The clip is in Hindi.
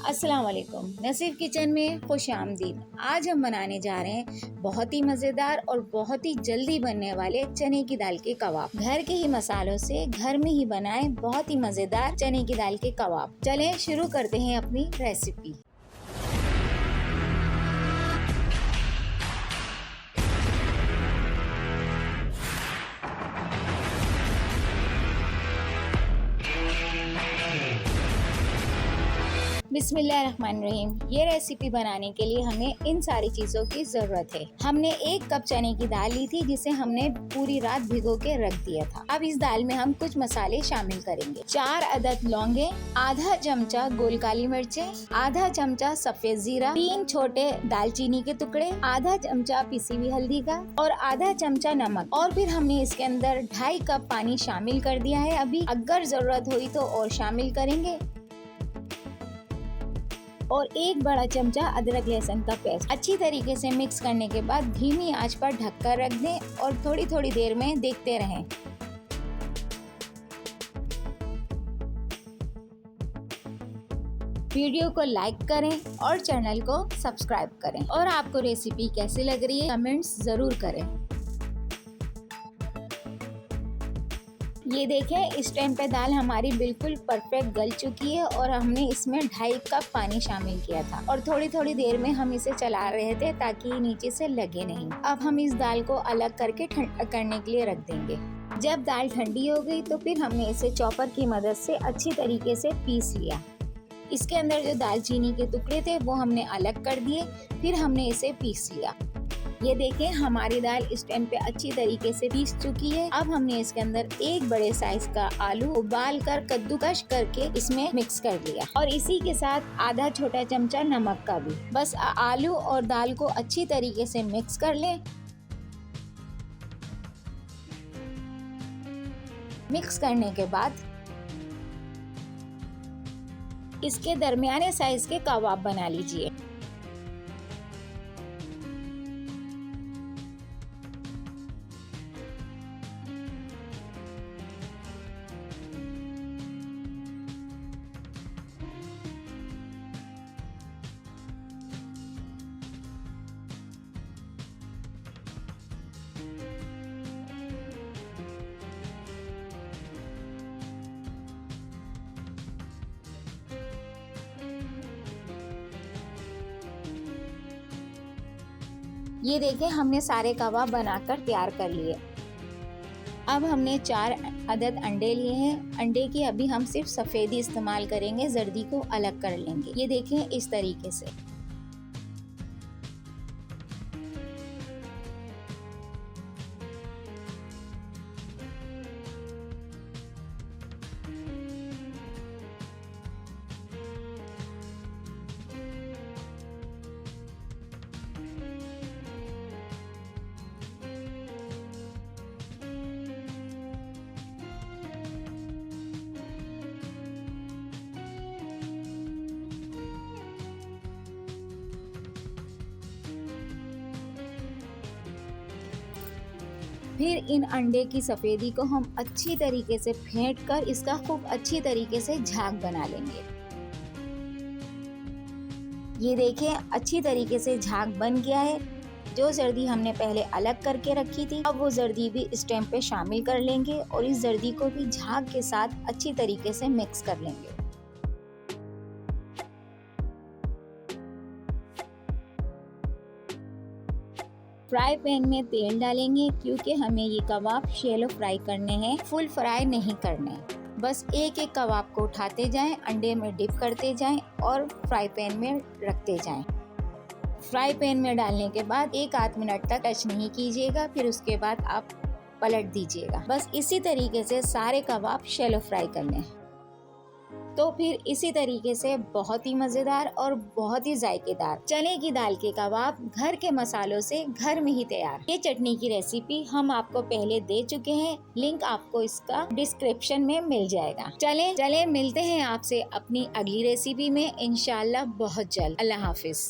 अस्सलाम वालेकुम। नसीब किचन में खुश आमदीद। आज हम बनाने जा रहे हैं बहुत ही मज़ेदार और बहुत ही जल्दी बनने वाले चने की दाल के कबाब। घर के ही मसालों से घर में ही बनाएं बहुत ही मज़ेदार चने की दाल के कबाब। चलें शुरू करते हैं अपनी रेसिपी। बिस्मिल्लाहिर्रहमानिर्रहीम। ये रेसिपी बनाने के लिए हमें इन सारी चीज़ों की ज़रूरत है। हमने 1 कप चने की दाल ली थी जिसे हमने पूरी रात भिगो के रख दिया था। अब इस दाल में हम कुछ मसाले शामिल करेंगे। 4 अदद लौंगे, आधा चमचा गोल काली मिर्चें, आधा चमचा सफेद जीरा, 3 छोटे दालचीनी के टुकड़े, आधा चमचा पिसी हुई हल्दी का और आधा चमचा नमक। और फिर हमने इसके अंदर 2.5 कप पानी शामिल कर दिया है। अभी अगर जरूरत हुई तो और शामिल करेंगे। और 1 बड़ा चमचा अदरक लहसुन का पेस्ट। अच्छी तरीके से मिक्स करने के बाद धीमी आंच पर ढककर रख दें और थोड़ी थोड़ी देर में देखते रहें। वीडियो को लाइक करें और चैनल को सब्सक्राइब करें। और आपको रेसिपी कैसी लग रही है कमेंट्स जरूर करें। ये देखें, इस टाइम पे दाल हमारी बिल्कुल परफेक्ट गल चुकी है और हमने इसमें 2.5 कप पानी शामिल किया था और थोड़ी थोड़ी देर में हम इसे चला रहे थे ताकि नीचे से लगे नहीं। अब हम इस दाल को अलग करके ठंडा करने के लिए रख देंगे। जब दाल ठंडी हो गई तो फिर हमने इसे चॉपर की मदद से अच्छी तरीके से पीस लिया। इसके अंदर जो दालचीनी के टुकड़े थे वो हमने अलग कर दिए, फिर हमने इसे पीस लिया। ये देखें, हमारी दाल इस टाइम पे अच्छी तरीके से पीस चुकी है। अब हमने इसके अंदर 1 बड़े साइज का आलू उबाल कर कद्दूकश करके इसमें मिक्स कर लिया और इसी के साथ आधा छोटा चमचा नमक का भी। बस आलू और दाल को अच्छी तरीके से मिक्स कर लें। मिक्स करने के बाद इसके दरमियाने साइज के कबाब बना लीजिए। ये देखें, हमने सारे कबाब बनाकर तैयार कर लिए। अब हमने 4 अदद अंडे लिए हैं। अंडे की अभी हम सिर्फ सफ़ेदी इस्तेमाल करेंगे, जर्दी को अलग कर लेंगे। ये देखें, इस तरीके से। फिर इन अंडे की सफ़ेदी को हम अच्छी तरीके से फेंट कर इसका खूब अच्छी तरीके से झाग बना लेंगे। ये देखें, अच्छी तरीके से झाग बन गया है। जो जर्दी हमने पहले अलग करके रखी थी, अब वो जर्दी भी इस टाइम पे शामिल कर लेंगे और इस जर्दी को भी झाग के साथ अच्छी तरीके से मिक्स कर लेंगे। फ्राई पैन में तेल डालेंगे क्योंकि हमें ये कबाब शैलो फ्राई करने हैं, फुल फ्राई नहीं करने। बस एक एक कबाब को उठाते जाएं, अंडे में डिप करते जाएं और फ्राई पैन में रखते जाएं। फ्राई पैन में डालने के बाद 1 आध मिनट तक टच नहीं कीजिएगा, फिर उसके बाद आप पलट दीजिएगा। बस इसी तरीके से सारे कबाब शैलो फ्राई करने हैं। तो फिर इसी तरीके से बहुत ही मज़ेदार और बहुत ही जायकेदार चने की दाल के कबाब घर के मसालों से घर में ही तैयार। ये चटनी की रेसिपी हम आपको पहले दे चुके हैं, लिंक आपको इसका डिस्क्रिप्शन में मिल जाएगा। चले मिलते हैं आपसे अपनी अगली रेसिपी में इंशाल्लाह बहुत जल्द। अल्लाह हाफिज।